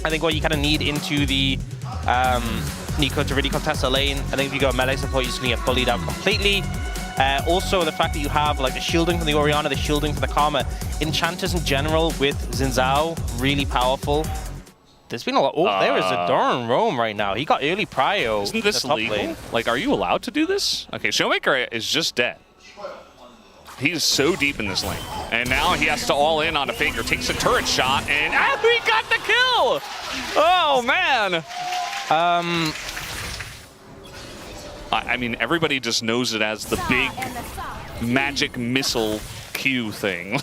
I think what you kind of need into the Nico to really contest the lane. I think if you go melee support, you're just going to get bullied out completely. Also, the fact that you have like the shielding from the Orianna, the shielding from the Karma. Enchanters in general with Xin Zhao, really powerful. There's been a lot. Oh, there is a Doran roam right now. He got early prio. Isn't this legal? Lane. Like, are you allowed to do this? Okay, Showmaker is just dead. He's so deep in this lane. And now he has to all in on a Faker. Takes a turret shot, and he got the kill! Oh, man! I mean, everybody just knows it as the big magic missile Q thing.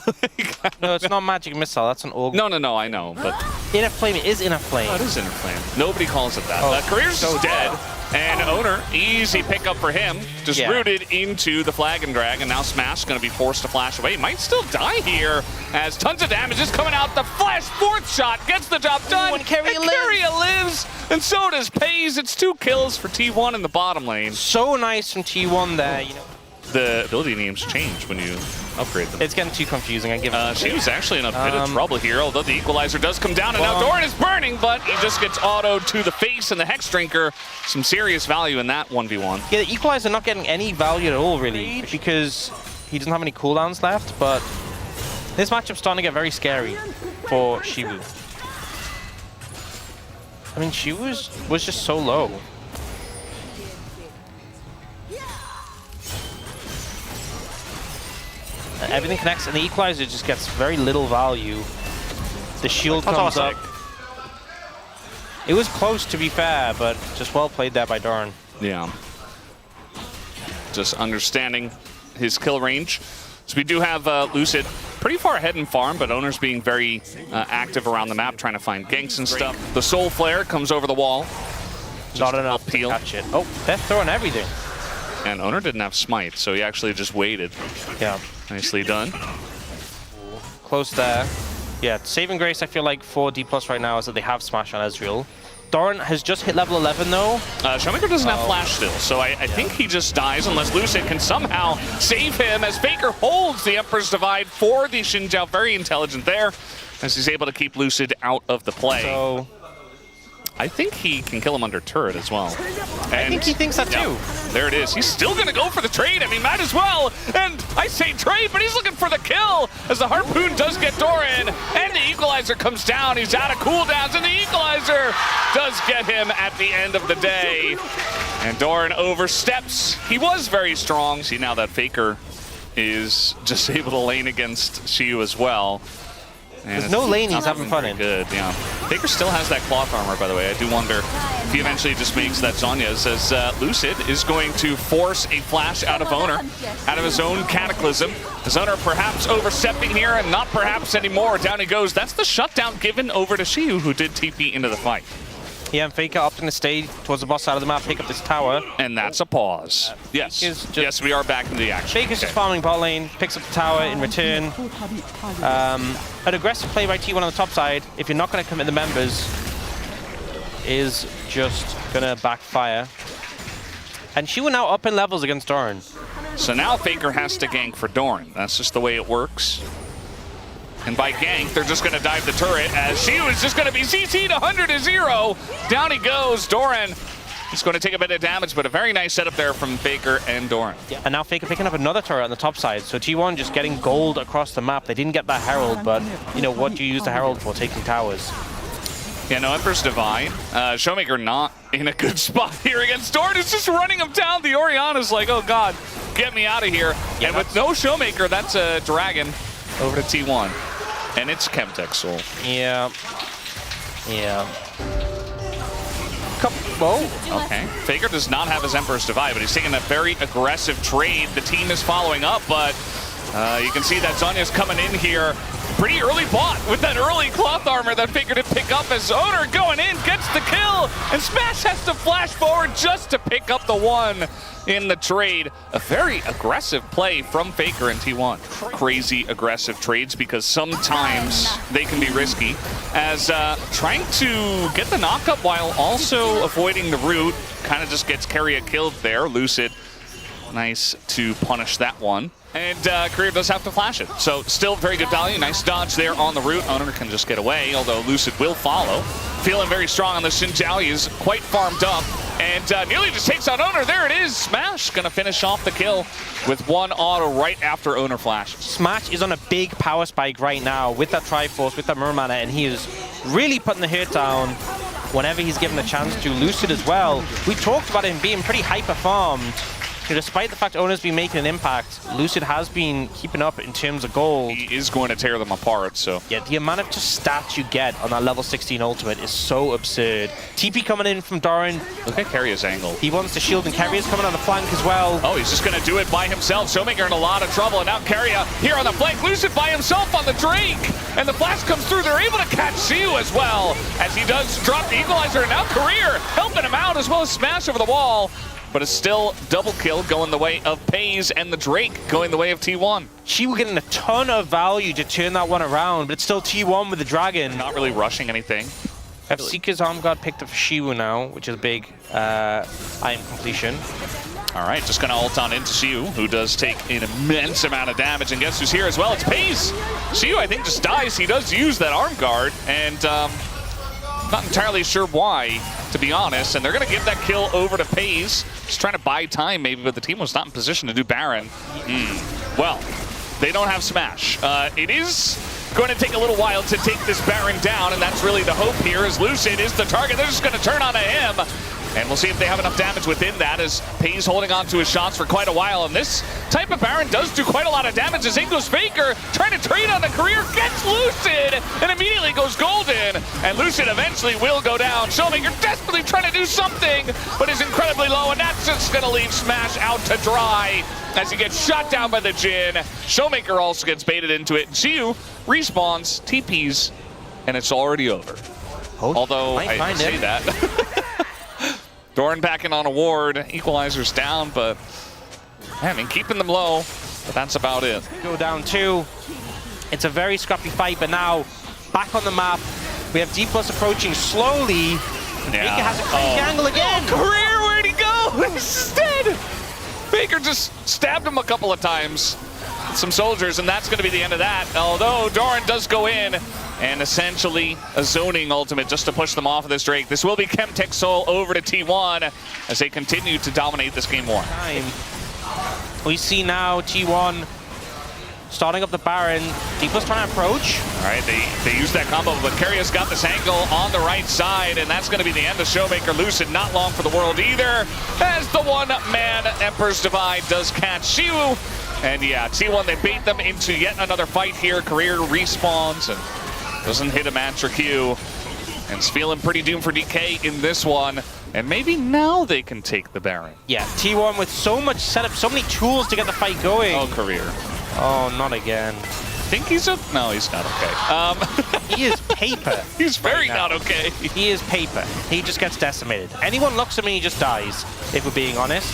No, it's not magic missile. That's an orb. No, I know, but Inner Flame, it is Inner Flame. Oh, it is Inner Flame. Nobody calls it that. Career's so dead. And Owner, easy pickup for him. Just rooted into the flag and drag, and now Smash going to be forced to flash away. He might still die here, as tons of damage is coming out. The flash fourth shot gets the job done. And Keria lives, and so does Pays. It's 2 kills for T1 in the bottom lane. So nice from T1 there, you know. The ability names change when you upgrade them. It's getting too confusing. I give it. She was actually in a bit of trouble here, although the equalizer does come down, and now Doran is burning, but he just gets autoed to the face, and the Hex Drinker, some serious value in that 1v1. Yeah, the equalizer not getting any value at all, really, because he doesn't have any cooldowns left, but this matchup's starting to get very scary for Shiwu. I mean, Shiwu was just so low. Everything connects, and the equalizer just gets very little value. The shield comes up. It was close, to be fair, but just well played there by Doran. Yeah. Just understanding his kill range. So we do have Lucid pretty far ahead in farm, but Owner's being very active around the map, trying to find ganks and stuff. The Soul Flare comes over the wall. Not enough to catch it. Oh, they're throwing everything. And Owner didn't have Smite, so he actually just waited. Yeah. Nicely done. Close there. Yeah, saving grace, I feel like, for Dplus right now is that they have Smash on Ezreal. Doran has just hit level 11, though. Showmaker doesn't have Flash still, so I think he just dies unless Lucid can somehow save him, as Faker holds the Emperor's Divide for the Xin Zhao. Very intelligent there, as he's able to keep Lucid out of the play. So I think he can kill him under turret as well. And I think he thinks that too. There it is. He's still going to go for the trade. I mean, might as well. And I say trade, but he's looking for the kill, as the Harpoon does get Doran. And the equalizer comes down. He's out of cooldowns, and the equalizer does get him at the end of the day. And Doran oversteps. He was very strong. See, now that Faker is just able to lane against Shiyu as well. And there's no lane he's having fun in. Good, yeah. Faker still has that cloth armor, by the way. I do wonder if he eventually just makes that Zhonya's, as Lucid is going to force a flash out of Owner, out of his own Cataclysm. As Owner perhaps overstepping here, and not perhaps anymore. Down he goes. That's the shutdown given over to Shiyu, who did TP into the fight. Yeah, and Faker opting to stay towards the boss side of the map, pick up this tower. And that's a pause. Yes, we are back in the action. Faker's just farming bot lane, picks up the tower in return. An aggressive play by T1 on the top side, if you're not going to commit the members, is just going to backfire. And she will now up in levels against Doran. So now Faker has to gank for Doran. That's just the way it works. And by gank, they're just going to dive the turret, as she was just going to be CC'd 100-0. Down he goes. Doran is going to take a bit of damage, but a very nice setup there from Faker and Doran. Yeah, and now Faker picking up another turret on the top side. So T1 just getting gold across the map. They didn't get that Herald, but, you know, what do you use the Herald for? Taking towers. Yeah, no, Emperor's Divide. Showmaker not in a good spot here against Doran. It's just running him down. The Orianna's like, oh, God, get me out of here. Yeah, and with no Showmaker, that's a Dragon over to T1. And it's Chemtech Soul. Yeah. Yeah. Whoa. Okay. Faker does not have his Emperor's Divide, but he's taking a very aggressive trade. The team is following up, but you can see that Zhonya's coming in here. Pretty early bot with that early cloth armor that Faker did pick up, as Owner going in, gets the kill, and Smash has to flash forward just to pick up the one in the trade. A very aggressive play from Faker and T1. Crazy aggressive trades, because sometimes they can be risky, as trying to get the knockup while also avoiding the root. Kind of just gets Keria killed there. Lucid, nice to punish that one. And Career does have to flash it. So still very good value. Nice dodge there on the route. Owner can just get away, although Lucid will follow. Feeling very strong on the Xin Zhao. He is quite farmed up. And nearly just takes out Owner. There it is. Smash going to finish off the kill with one auto right after Owner flashes. Smash is on a big power spike right now with that Triforce, with that Mirror Mana, and he is really putting the hurt down whenever he's given a chance to. Lucid as well. We talked about him being pretty hyper-farmed. Despite the fact Owner's been making an impact, Lucid has been keeping up in terms of gold. He is going to tear them apart, so. Yeah, the amount of just stats you get on that level 16 ultimate is so absurd. TP coming in from Doran. Look at Carrier's angle. He wants to shield, and Carrier's coming on the flank as well. Oh, he's just going to do it by himself. Showmaker in a lot of trouble, and now Carrier here on the flank. Lucid by himself on the Drake, and the flash comes through. They're able to catch Siu as well, as he does drop the equalizer, and now Career helping him out, as well as Smash over the wall. But it's still double kill going the way of Pays, and the Drake going the way of T1. Shiwu getting a ton of value to turn that one around, but it's still T1 with the Dragon. Not really rushing anything. I have Seeker's Arm Guard picked up for Shiwu now, which is a big item completion. All right, just going to ult on into Siu, who does take an immense amount of damage, and guess who's here as well? It's Pays. Siu, I think, just dies. He does use that Arm Guard, and not entirely sure why, to be honest, and they're going to give that kill over to Pays. Just trying to buy time, maybe, but the team was not in position to do Baron. Well, they don't have Smash. It is going to take a little while to take this Baron down, and that's really the hope here, as Lucid is the target. They're just going to turn on him, and we'll see if they have enough damage within that, as Pays holding on to his shots for quite a while, and this type of Baron does do quite a lot of damage, as in goes Faker, trying to trade on the Career, gets Lucid, and immediately goes Golden, and Lucid eventually will go down. Showmaker desperately trying to do something, but is incredibly low, and that's just going to leave Smash out to dry, as he gets shot down by the Jhin. Showmaker also gets baited into it. Siu respawns, TPs, and it's already over. Although, I say that. Doran backing on a ward, equalizer's down, but I mean, keeping them low, but that's about it. Go down 2. It's a very scrappy fight, but now back on the map, we have Dplus approaching slowly. Yeah. Faker has a crazy angle again. Career, where'd he go? He's dead. Faker just stabbed him a couple of times. Some soldiers, and that's going to be the end of that. Although Doran does go in, and essentially a zoning ultimate just to push them off of this Drake. This will be Chemtech Soul over to T1 as they continue to dominate this game 1. We see now T1 starting up the Baron. Dplus trying to approach. All right, they use that combo, but Carrier's got this angle on the right side, and that's going to be the end of Showmaker. Lucid not long for the world either, as the one-man Emperor's Divide does catch Siu. And yeah, T1, they bait them into yet another fight here. Career respawns and doesn't hit a match or Q. And it's feeling pretty doomed for DK in this one. And maybe now they can take the Baron. Yeah, T1 with so much setup, so many tools to get the fight going. Oh, Career. Oh, not again. I think he's no, he's not okay. He is paper. He's very right not okay. He is paper. He just gets decimated. Anyone looks at him, he just dies, if we're being honest.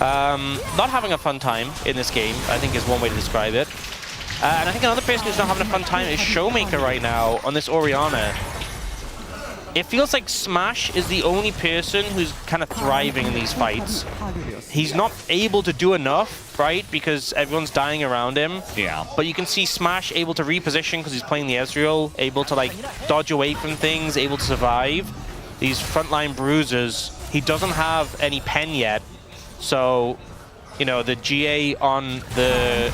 Not having a fun time in this game, I think is one way to describe it. And I think another person who's not having a fun time is Showmaker right now on this Orianna. It feels like Smash is the only person who's kind of thriving in these fights. He's not able to do enough, right? Because everyone's dying around him. Yeah. But you can see Smash able to reposition because he's playing the Ezreal, able to like dodge away from things, able to survive. These frontline bruisers, he doesn't have any pen yet. So, you know, the GA on the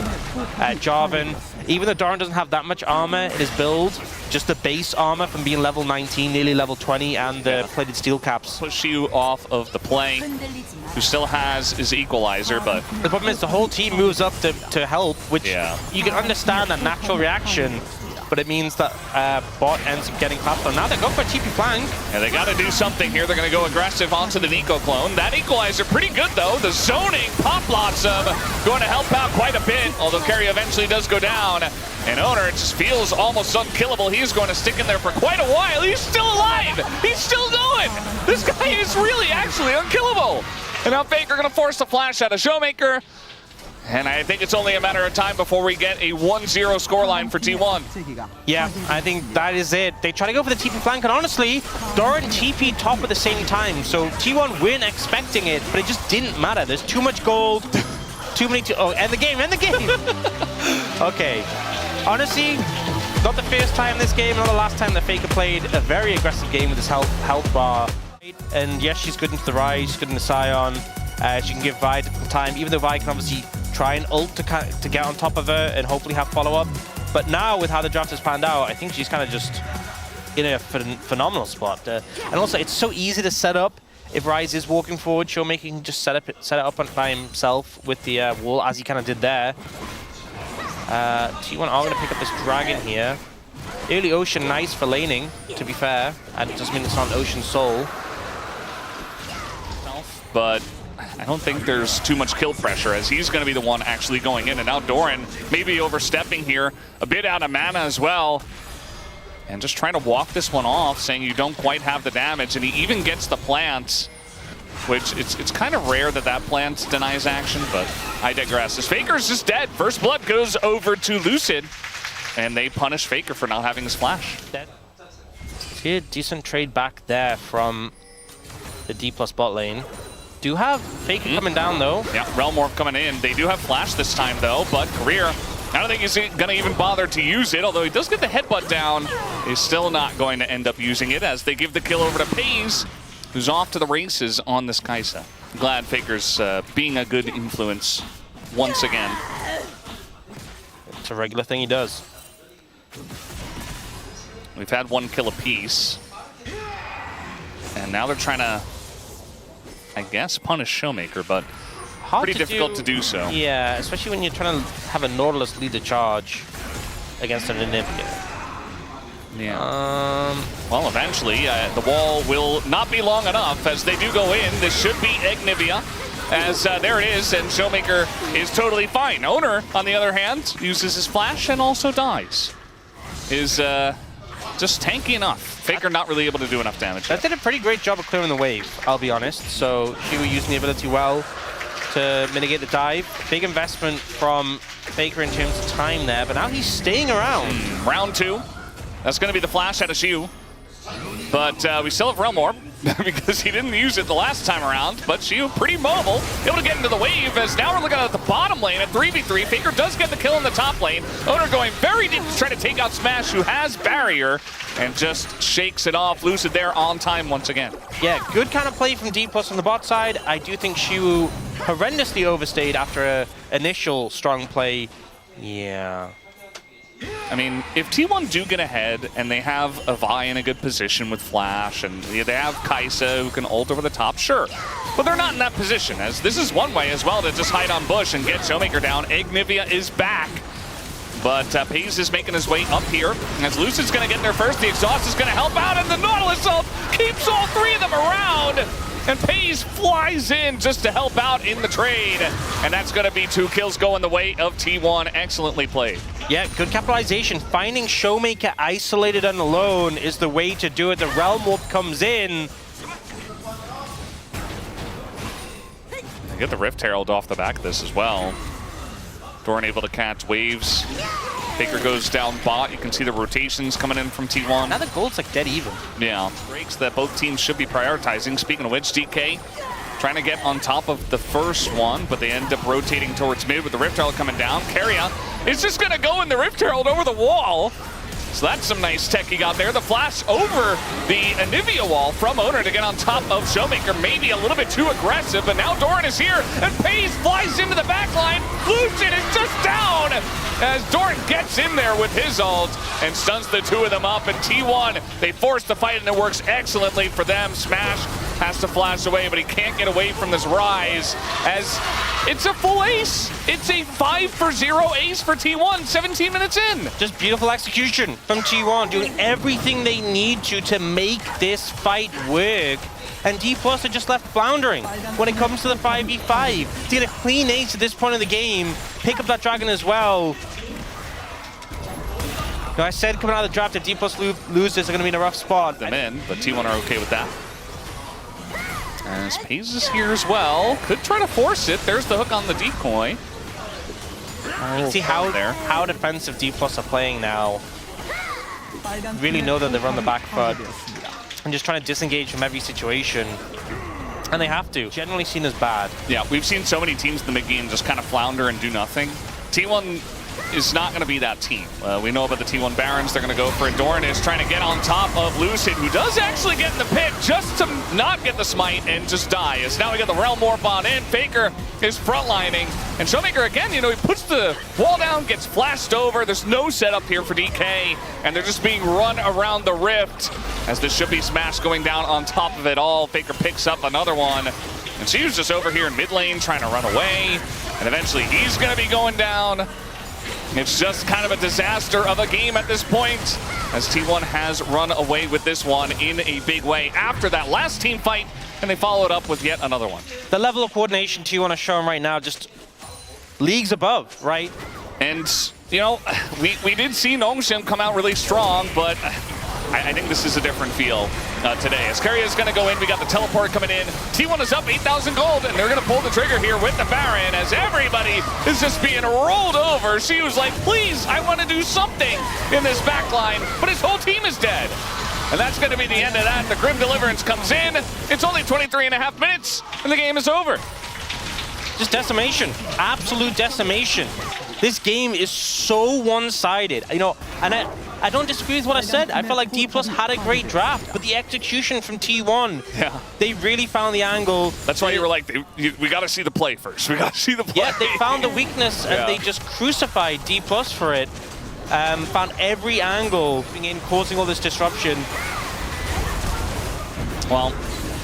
Jarvan, even though Doran doesn't have that much armor in his build, just the base armor from being level 19, nearly level 20, and the plated steel caps. Push you off of the play, who still has his equalizer, but the problem is the whole team moves up to help, which you can understand that natural reaction, but it means that bot ends up getting clapped on. Now they're going for a TP flank. Yeah, they got to do something here. They're going to go aggressive onto the Nico clone. That equalizer pretty good, though. The zoning, Pop Blossom, going to help out quite a bit, although Carry eventually does go down. And Owner just feels almost unkillable. He's going to stick in there for quite a while. He's still alive. He's still going. This guy is really actually unkillable. And now Faker going to force the flash out of Showmaker. And I think it's only a matter of time before we get a 1-0 scoreline for T1. Yeah, I think that is it. They try to go for the TP flank, and honestly, Doran TP top at the same time. So T1 weren't expecting it, but it just didn't matter. There's too much gold, Too many. Oh, end the game. End the game. Okay. Honestly, not the first time this game, not the last time that Faker played a very aggressive game with his health bar. And yes, she's good into the Rise, she's good in the Scion. She can give Vi difficult time, even though Vi can obviously try and ult to get on top of her and hopefully have follow-up. But now, with how the draft has panned out, I think she's kind of just in a phenomenal spot. And also, it's so easy to set up. If Rise is walking forward, Showmaker can just set it up by himself with the wall, as he kind of did there. T1 are going to pick up this dragon here. Early Ocean, nice for laning, to be fair. And it doesn't mean it's on Ocean Soul. But I don't think there's too much kill pressure, as he's going to be the one actually going in. And now Doran maybe overstepping here, a bit out of mana as well. And just trying to walk this one off, saying you don't quite have the damage. And he even gets the plant, which it's kind of rare that that plant denies action, but I digress. As Faker's just dead. First blood goes over to Lucid, and they punish Faker for not having a splash. Dead. See a decent trade back there from the Dplus bot lane. Do have Faker coming down though. Yeah, Realm Warp coming in. They do have flash this time though, but Career, I don't think he's going to even bother to use it, although he does get the headbutt down. He's still not going to end up using it, as they give the kill over to Pays, who's off to the races on this Kai'Sa. Glad Faker's being a good influence once again. It's a regular thing he does. We've had one kill apiece. And now they're trying to, I guess, punish Showmaker, but pretty difficult to do so. Yeah, especially when you're trying to have a Nautilus lead the charge against an Anivia. Yeah. Well, eventually, the wall will not be long enough, as they do go in. This should be Anivia, as there it is, and Showmaker is totally fine. Owner, on the other hand, uses his flash and also dies. Is just tanky enough. Faker not really able to do enough damage. That did a pretty great job of clearing the wave, I'll be honest. So she was using the ability well to mitigate the dive. Big investment from Faker in terms of time there, but now he's staying around. Round 2. That's going to be the flash out of Xiu. But we still have Realm Orb, because he didn't use it the last time around. But Xiu pretty mobile, able to get into the wave, as now we're looking at the bottom lane at 3v3. Faker does get the kill in the top lane. Owner going very deep to try to take out Smash, who has barrier, and just shakes it off. Lucid there on time once again. Yeah, good kind of play from Dplus on the bot side. I do think Xiu horrendously overstayed after an initial strong play. Yeah. I mean, if T1 do get ahead and they have a Vi in a good position with Flash, and they have Kai'Sa who can ult over the top, sure. But they're not in that position, as this is one way as well to just hide on bush and get Showmaker down. Anivia is back, but Pays is making his way up here. As Lucid's going to get there first, the exhaust is going to help out, and the Nautilus ult keeps all three of them around. And Pays flies in just to help out in the trade. And that's going to be 2 kills going the way of T1. Excellently played. Yeah, good capitalization. Finding Showmaker isolated and alone is the way to do it. The Realm Warp comes in. They get the Rift Herald off the back of this as well. Doran able to catch waves. Faker goes down bot. You can see the rotations coming in from T1. Now the gold's like dead even. Yeah. Breaks that both teams should be prioritizing. Speaking of which, DK trying to get on top of the first one, but they end up rotating towards mid with the Rift Herald coming down. Keria is just going to go in the Rift Herald over the wall. So that's some nice tech he got there. The flash over the Anivia wall from Owner to get on top of Showmaker. Maybe a little bit too aggressive, but now Doran is here, and Pays flies into the back line. Lucid is just down as Doran gets in there with his ult and stuns the 2 of them up. And T1, they force the fight, and it works excellently for them. Smash has to flash away, but he can't get away from this Rise, as it's a full ace. It's a 5-for-0 ace for T1, 17 minutes in. Just beautiful execution from T1, doing everything they need to make this fight work. And Dplus are just left floundering when it comes to the 5v5. To get a clean ace at this point of the game, pick up that dragon as well. Now, I said coming out of the draft, if Dplus loses, they're going to be in a rough spot. Them in, but T1 are okay with that. As Pays is here as well. Could try to force it. There's the hook on the decoy. You can see how defensive Dplus are playing now. Really know that they're on the back foot and just trying to disengage from every situation. And they have to. Generally seen as bad. Yeah, we've seen so many teams in the mid-game just kind of flounder and do nothing. T1 is not going to be that team. We know about the T1 Barons. They're going to go for it. Doran is trying to get on top of Lucid, who does actually get in the pit just to not get the smite and just die. As now we got the Realm Warp on in. Faker is frontlining. And Showmaker, again, you know, he puts the wall down, gets flashed over. There's no setup here for DK, and they're just being run around the rift as this should be smash going down on top of it all. Faker picks up another one. And she was just over here in mid lane trying to run away. And eventually he's going to be going down. It's just kind of a disaster of a game at this point, as T1 has run away with this one in a big way after that last team fight, and they followed up with yet another one. The level of coordination T1 is showing right now, just leagues above, right? And, you know, we did see Nongshim come out really strong, but I think this is a different feel today. As Keria is going to go in, we got the teleport coming in. T1 is up 8,000 gold, and they're going to pull the trigger here with the Baron, as everybody is just being rolled over. She was like, please, I want to do something in this backline, but his whole team is dead. And that's going to be the end of that. The Grim Deliverance comes in. It's only 23.5 minutes, and the game is over. Just decimation, absolute decimation. This game is so one-sided, you know, and I don't disagree with what I said. I felt like Dplus had a great draft, but the execution from T1, yeah, they really found the angle. That's why you were like, we got to see the play first. We got to see the play. Yeah, they found the weakness, and they just crucified Dplus for it. Found every angle, causing all this disruption. Well,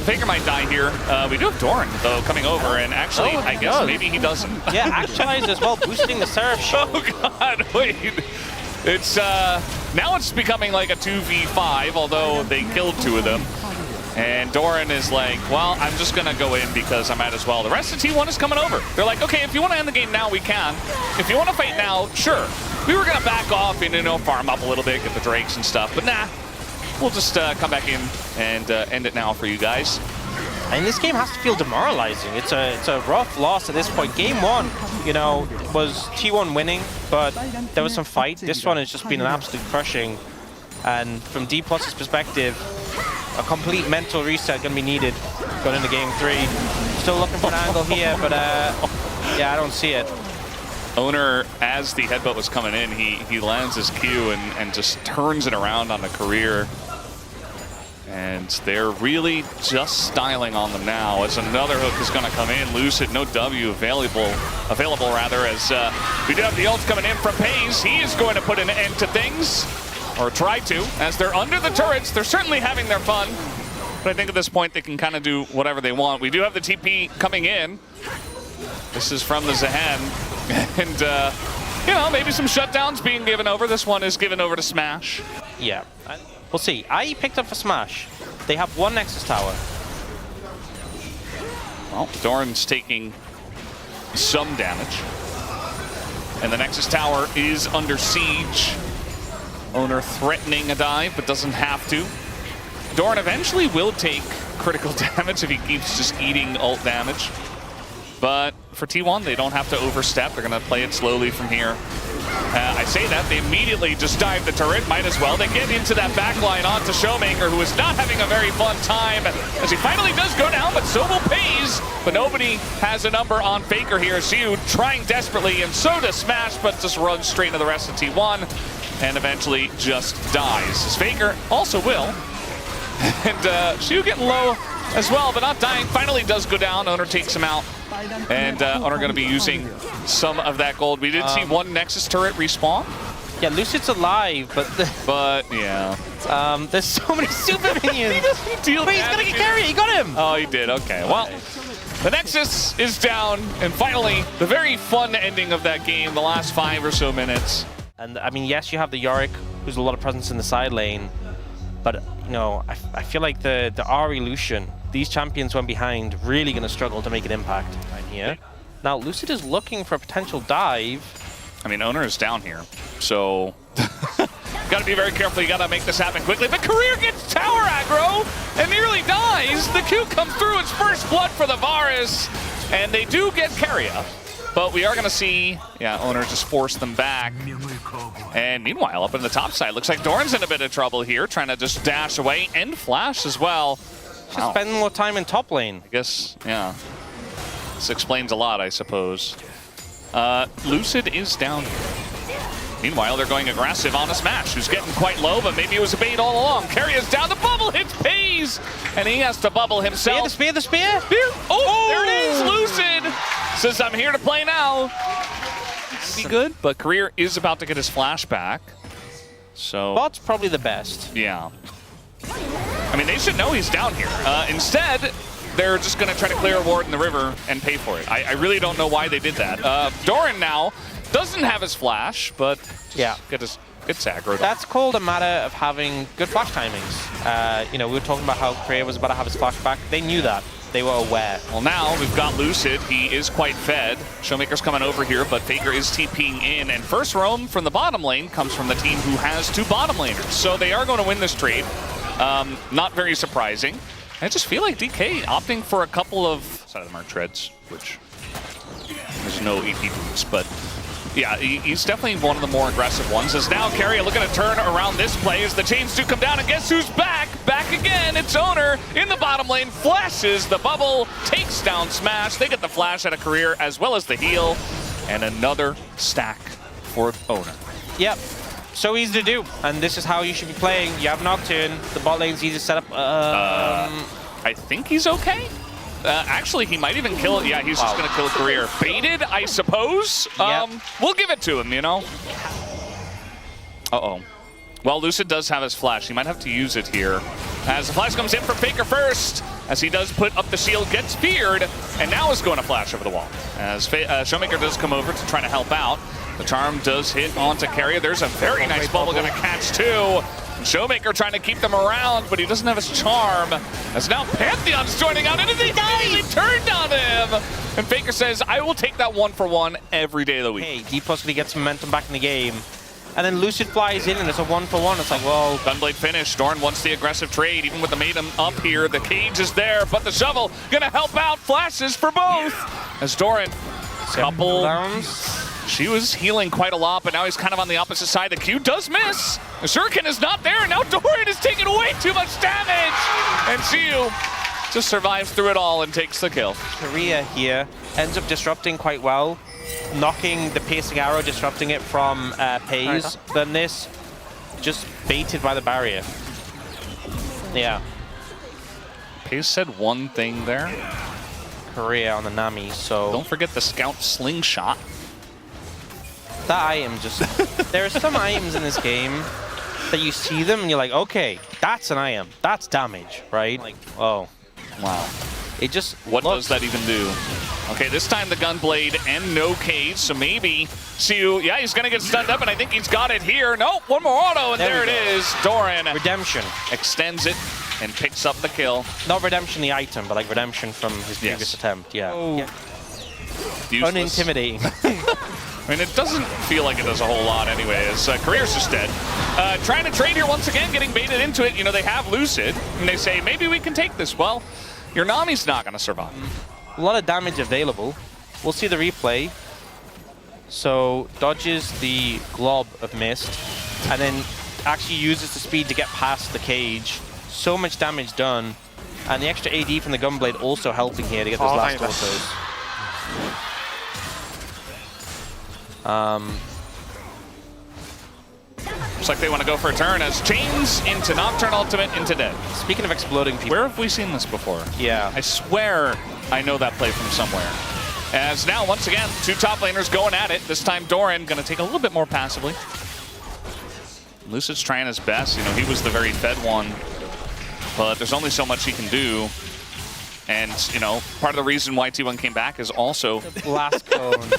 Faker might die here. We do have Doran, though, coming over, and actually, I guess maybe he doesn't. Yeah, actualized as well, boosting the Seraph shot. Oh, God, wait. It's, now it's becoming like a 2v5, although they killed 2 of them. And Doran is like, well, I'm just going to go in because I might as well. The rest of T1 is coming over. They're like, okay, if you want to end the game now, we can. If you want to fight now, sure. We were going to back off and, you know, farm up a little bit, get the Drakes and stuff, but nah. We'll just come back in and end it now for you guys. And this game has to feel demoralizing. It's a rough loss at this point. Game 1, you know, was T1 winning, but there was some fight. This one has just been an absolute crushing. And from Dplus's perspective, a complete mental reset going to be needed going into game 3. Still looking for an angle here, but yeah, I don't see it. Owner, as the headbutt was coming in, he lands his Q and just turns it around on the career. And they're really just styling on them now as another hook is going to come in. Lucid, no W available rather, as we do have the ult coming in from Pays. He is going to put an end to things, or try to, as they're under the turrets. They're certainly having their fun, but I think at this point they can kind of do whatever they want. We do have the TP coming in. This is from the Zahan, and you know, maybe some shutdowns being given over. This one is given over to Smash. Yeah. We'll see. IE picked up for Smash. They have 1 Nexus Tower. Well, Doran's taking some damage. And the Nexus Tower is under siege. Owner threatening a dive, but doesn't have to. Doran eventually will take critical damage if he keeps just eating ult damage. But for T1, they don't have to overstep. They're going to play it slowly from here. I say that, they immediately just dive the turret, might as well. They get into that backline onto Showmaker, who is not having a very fun time, as he finally does go down, but so will Pays. But nobody has a number on Faker here. Xiu trying desperately, and so does Smash, but just runs straight into the rest of T1, and eventually just dies. As Faker also will. And Xiu getting low as well, but not dying. Finally does go down. Owner takes him out. And Owner going to be using some of that gold. We did see 1 Nexus turret respawn. Yeah, Lucid's alive, but yeah. There's so many super minions. He doesn't deal Wait, he's going to get carried. He got him. Oh, he did. Okay. Well, the Nexus is down. And finally, the very fun ending of that game, the last 5 or so minutes. And I mean, yes, you have the Yorick, who's a lot of presence in the side lane. But, you know, I feel like the Ahri Lucian, these champions went behind, really going to struggle to make an impact right here. Now, Lucid is looking for a potential dive. I mean, Owner is down here, so got to be very careful. You got to make this happen quickly. But Career gets tower aggro and nearly dies. The Q comes through. It's first blood for the Varus, and they do get Keria. But we are going to see, yeah, Owner just force them back. And meanwhile, up in the top side, looks like Doran's in a bit of trouble here, trying to just dash away and flash as well. Just spend more time in top lane. I guess, yeah. This explains a lot, I suppose. Lucid is down here. Meanwhile, they're going aggressive on a Smash, who's getting quite low, but maybe it was a bait all along. Keria down, the bubble hits Pays, and he has to bubble himself. The spear! Oh, there it is, Lucid! Says, I'm here to play now. Be good, but Career is about to get his flash back. So Bot's probably the best. Yeah. I mean, they should know he's down here. Instead, they're just going to try to clear a ward in the river and pay for it. I really don't know why they did that. Doran now doesn't have his flash, but yeah, gets aggroed. That's called a matter of having good flash timings. You know, we were talking about how Korea was about to have his flash back. They knew that. They were aware. Well, now we've got Lucid. He is quite fed. Showmaker's coming over here, but Faker is TPing in. And first roam from the bottom lane comes from the team who has 2 bottom laners. So they are going to win this trade. Not very surprising. I just feel like DK opting for a couple of side of the mark treads, which there's no EP boots, but yeah, he's definitely one of the more aggressive ones. As now Keria looking to turn around this play as the chains do come down, and guess who's back? Back again, it's Owner in the bottom lane, flashes the bubble, takes down Smash. They get the flash out of Career as well as the heal, and another stack for Owner. Yep. So easy to do, and this is how you should be playing. You have Nocturne, the bot lane's easy to set up. I think he's okay. Actually, he might even kill it. Yeah, he's just going to kill Career. Baited, I suppose. Yep. We'll give it to him, you know. Uh-oh. Well, Lucid does have his flash. He might have to use it here. As the flash comes in from Faker first, as he does put up the shield, gets feared, and now is going to flash over the wall. As Showmaker does come over to try to help out. The charm does hit onto Keria. There's a very nice bubble going to catch too. And Showmaker trying to keep them around, but he doesn't have his charm. As now Pantheon's joining out, and they immediately turned on him. And Faker says, I will take that 1-for-1 every day of the week. Hey, Dplus gonna get some momentum back in the game. And then Lucid flies in, and it's a 1-for-1. It's like, well... Gunblade finish. Dorn wants the aggressive trade, even with the Maiden up here. The cage is there, but the shovel gonna help out. Flashes for both. As Doran, couple... downs. She was healing quite a lot, but now he's kind of on the opposite side. The Q does miss. The Shuriken is not there. Now Doran is taking way too much damage. And Xiu just survives through it all and takes the kill. Korea here ends up disrupting quite well, knocking the piercing arrow, disrupting it from Pays. Then this just baited by the barrier. Yeah. Pays said one thing there. Korea on the Nami, so... Don't forget the Scout Slingshot. That item just... there are some items in this game that you see them and you're like, okay, that's an item. That's damage, right? Like, oh. Wow. It just What does that even do? Okay, this time the Gunblade and no cage, so maybe Xiu, yeah, he's gonna get stunned up, and I think he's got it here. Nope, one more auto, and there it is. Doran Redemption. Extends it and picks up the kill. Not redemption the item, but like redemption from his previous attempt, yeah. Oh. Yeah. Useless. Unintimidating. I mean, it doesn't feel like it does a whole lot anyway, as Career's just dead. Trying to trade here once again, getting baited into it. You know, they have Lucid, and they say, maybe we can take this. Well, your Nami's not going to survive. A lot of damage available. We'll see the replay. So, dodges the glob of mist, and then actually uses the speed to get past the cage. So much damage done. And the extra AD from the Gunblade also helping here to get those last autos. Looks like they want to go for a turn as Chains into Nocturne Ultimate into Dead. Speaking of exploding people. Where have we seen this before? Yeah. I swear I know that play from somewhere. As now, once again, 2 top laners going at it. This time Doran going to take a little bit more passively. Lucid's trying his best. You know, he was the very fed one. But there's only so much he can do. And, you know, part of the reason why T1 came back is also... Blast cone.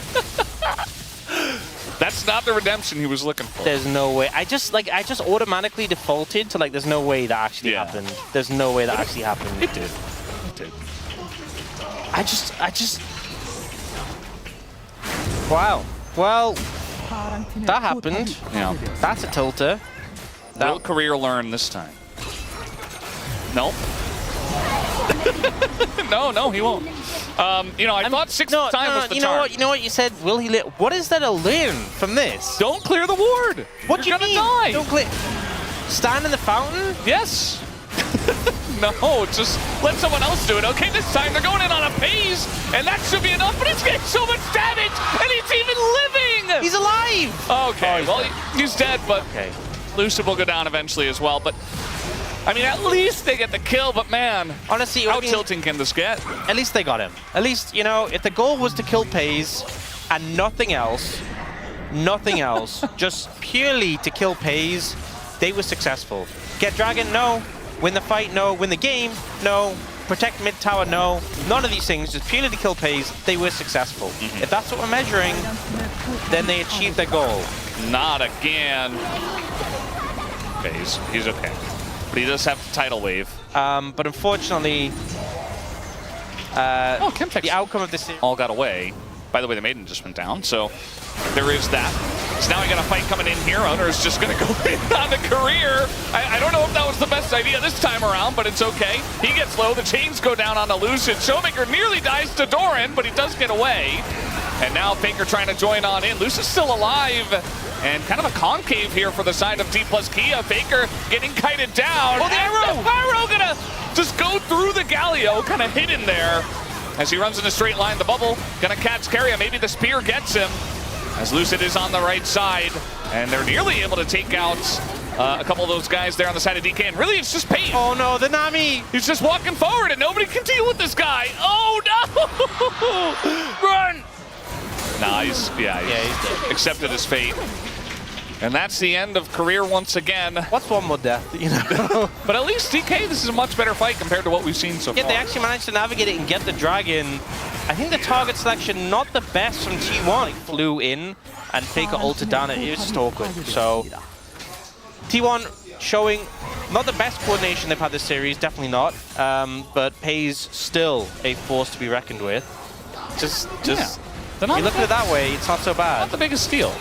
That's not the redemption he was looking for. There's no way. I just automatically defaulted to like, there's no way that actually happened. There's no way that actually happened. It did. It did. I just... Wow. Well, that happened. Yeah. That's a tilter. Will Career learn this time? Nope. No, he won't. You know, I thought 6th time was the charm. You know what you said? Will he live? What is there to learn from this? Don't clear the ward. What do you You're gonna mean? die. Don't clear. Stand in the fountain? Yes. no, just let someone else do it. Okay, this time they're going in on a phase, and that should be enough, but he's getting so much damage, and he's even living! He's alive! Okay, well, he's dead, but okay. Lucid will go down eventually as well, but I mean, at least they get the kill, but man, honestly, how tilting can this get? At least they got him. At least, you know, if the goal was to kill FaZe and nothing else, just purely to kill FaZe, they were successful. Get Dragon? No. Win the fight? No. Win the game? No. Protect mid tower? No. None of these things, just purely to kill FaZe, they were successful. If that's what we're measuring, then they achieved their goal. Not again. FaZe, he's okay. But he does have the tidal wave. But unfortunately, the outcome of this all got away. By the way, the Maiden just went down, so there is that. So now we got a fight coming in here. Owner's just going to go in on the career. I don't know if that was the best idea this time around, but it's okay. He gets low. The chains go down on the Lucid. Showmaker nearly dies to Doran, but he does get away. And now Faker trying to join on in. Lucid's still alive. And kind of a concave here for the side of Dplus Kia. Faker getting kited down. Oh, the arrow! The arrow gonna just go through the Galio, kind of hidden there. As he runs in a straight line, the bubble gonna catch Keria. Maybe the spear gets him. As Lucid is on the right side. And they're nearly able to take out a couple of those guys there on the side of DK. And really, it's just Payne. Oh no, the Nami! He's just walking forward and nobody can deal with this guy. Oh no! Run! Nah, he's dead. Accepted his fate. And that's the end of career once again. What's one more death, you know? But at least DK, this is a much better fight compared to what we've seen so far. Yeah, they actually managed to navigate it and get the Dragon. I think the target selection, not the best from T1. It flew in and Faker ulted down. It was just awkward. So, T1 showing not the best coordination they've had this series, definitely not. But FaZe still a force to be reckoned with. Just you look at it that way, it's not so bad. Not the biggest steal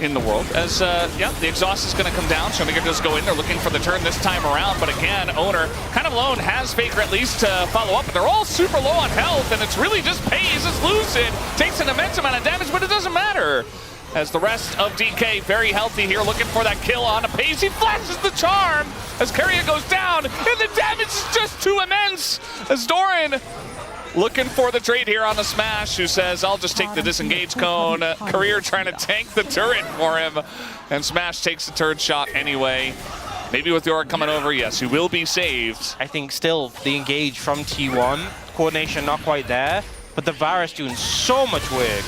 in the world, as the exhaust is going to come down. Showmaker does go in. They're looking for the turn this time around, but again, Owner kind of alone has Faker at least to follow up, but they're all super low on health, and it's really just FaZe as Lucid takes an immense amount of damage, but it doesn't matter. As the rest of DK very healthy here, looking for that kill on a FaZe. He flashes the charm as Keria goes down, and the damage is just too immense as Doran looking for the trade here on the Smash, who says, I'll just take the disengage cone. Career trying to tank the turret for him. And Smash takes the turret shot anyway. Maybe with Yorick coming over, yes, he will be saved. I think still the engage from T1. Coordination not quite there. But the Varus doing so much work.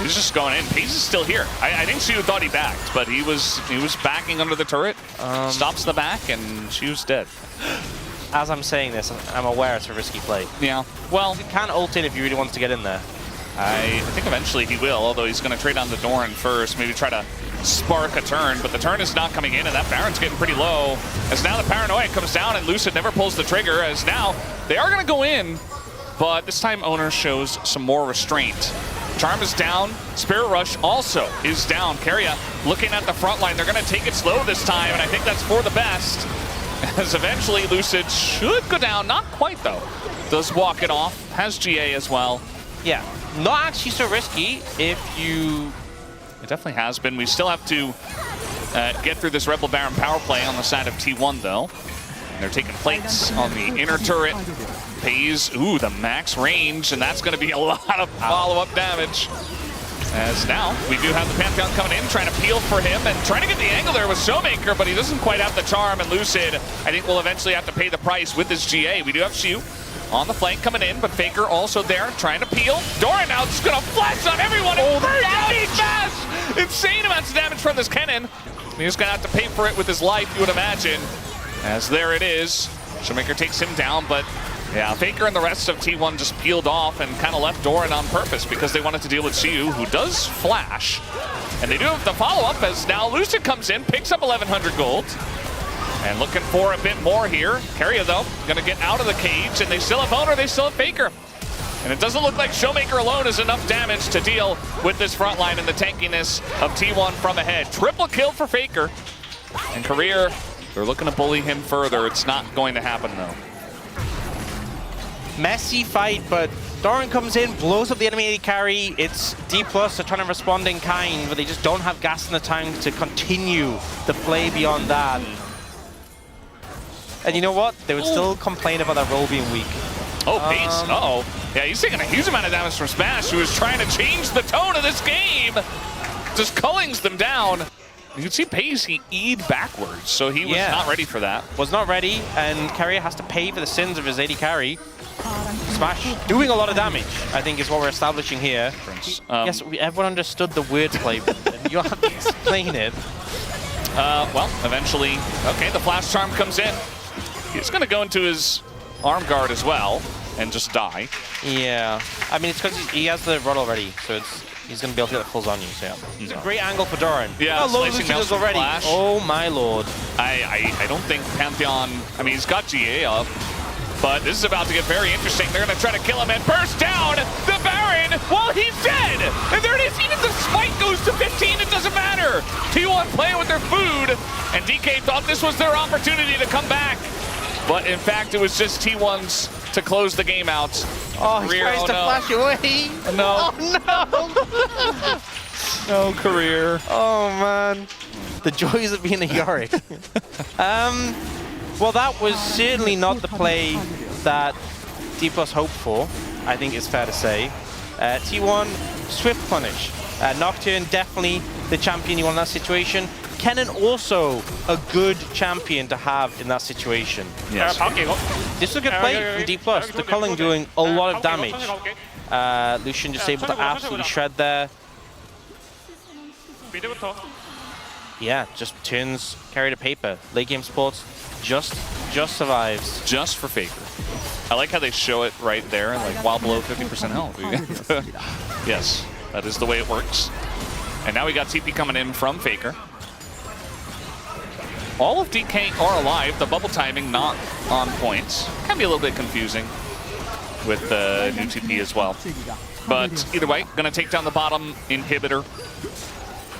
He's just going in. Pace is still here. I think Shu thought he backed, but he was backing under the turret. Stops the back, and Shu's dead. As I'm saying this, I'm aware it's a risky play. Yeah, well, he can ult in if he really wants to get in there. I think eventually he will, although he's going to trade on the Doran first, maybe try to spark a turn, but the turn is not coming in, and that Baron's getting pretty low. As now the Paranoia comes down, and Lucid never pulls the trigger, as now they are going to go in, but this time Owner shows some more restraint. Charm is down, Spirit Rush also is down. Keria looking at the front line, they're going to take it slow this time, and I think that's for the best. As eventually Lucid should go down, not quite though. Does walk it off, has GA as well. Yeah, not actually so risky if you... It definitely has been. We still have to get through this Rebel Baron power play on the side of T1 though. And they're taking plates on the inner turret. FaZe, ooh, the max range, and that's gonna be a lot of follow-up damage. As now, we do have the Pantheon coming in, trying to peel for him, and trying to get the angle there with Showmaker, but he doesn't quite have the charm, and Lucid, I think, will eventually have to pay the price with his GA. We do have Shu on the flank coming in, but Faker also there, trying to peel. Doran now just gonna flash on everyone, and burn down fast! Insane amounts of damage from this cannon. He's gonna have to pay for it with his life, you would imagine. As there it is, Showmaker takes him down, but yeah, Faker and the rest of T1 just peeled off and kind of left Doran on purpose because they wanted to deal with Xiu, who does flash. And they do have the follow-up as now Lucid comes in, picks up 1,100 gold. And looking for a bit more here. Keria, though, going to get out of the cage, and they still have Owner, they still have Faker. And it doesn't look like Showmaker alone is enough damage to deal with this front line and the tankiness of T1 from ahead. Triple kill for Faker. And Career, they're looking to bully him further. It's not going to happen, though. Messy fight, but Doran comes in, blows up the enemy AD carry. It's Dplus are trying to respond in kind, but they just don't have gas in the tank to continue the play beyond that. And you know what? They would still complain about that roll being weak. Oh, Pace. Uh-oh. Yeah, he's taking a huge amount of damage from Smash, who is trying to change the tone of this game. Just cullings them down. You can see Pace, he E'd backwards, so he was not ready for that. Was not ready, and Carrier has to pay for the sins of his AD carry. Smash doing a lot of damage, I think, is what we're establishing here. Yes, everyone understood the wordplay, but you have to explain it. Well, eventually, okay, the flash charm comes in. He's going to go into his arm guard as well and just die. Yeah, I mean, it's because he has the rod already, so he's going to be able to get the fulls on you. So yeah, it's a great angle for Doran. Yeah, oh, slicing mouse already. Flash. Oh my lord! I don't think Pantheon. I mean, he's got GA up, but this is about to get very interesting. They're going to try to kill him and burst down the Baron while he's dead. And there it is. Even the spike goes to 15. It doesn't matter. T1 playing with their food, and DK thought this was their opportunity to come back. But in fact, it was just T1's to close the game out. Oh, he tries to flash away. No. Oh, no. No, Career. Oh, man. The joys of being a Yorick. Well, that was certainly not the play that Dplus hoped for, I think it's fair to say. T1, swift punish. Nocturne, definitely the champion you want in that situation. Kennen also a good champion to have in that situation. Yes. This is a good play from Dplus. The culling doing a lot of damage. Lucian just able to absolutely shred there. Yeah, just turns carry to paper. Late game sports just survives. Just for Faker. I like how they show it right there, like while below 50% health. Yes, that is the way it works. And now we got TP coming in from Faker. All of DK are alive. The bubble timing not on points. Can be a little bit confusing with the new TP as well. But either way, gonna take down the bottom inhibitor.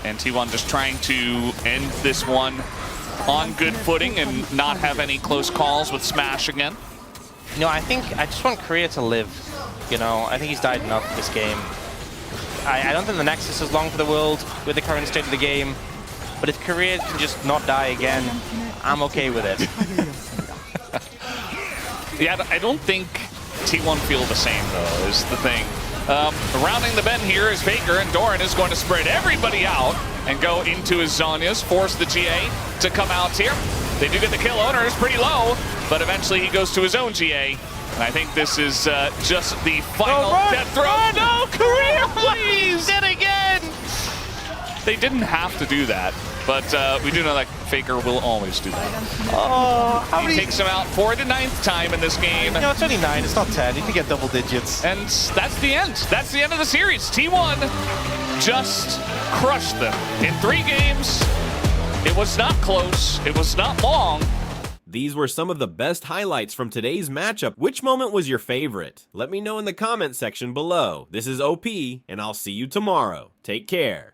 And T1 just trying to end this one on good footing and not have any close calls with Smash again. You know, I just want Korea to live. You know, I think he's died enough this game. I don't think the Nexus is long for the world with the current state of the game. But if Korea can just not die again, I'm okay with it. Yeah, I don't think T1 feel the same, though, is the thing. Rounding the bend here is Faker, and Doran is going to spread everybody out and go into his Zhonya's, force the GA to come out here. They do get the kill. Owner is pretty low, but eventually he goes to his own GA. And I think this is just the final death throw. No, Korea, please! Dead again! They didn't have to do that, but we do know that Faker will always do that. Oh, how many? He takes him out for the 9th time in this game. No, it's only 9, it's not 10. You can get double digits. And that's the end. That's the end of the series. T1 just crushed them in 3 games. It was not close. It was not long. These were some of the best highlights from today's matchup. Which moment was your favorite? Let me know in the comment section below. This is OP, and I'll see you tomorrow. Take care.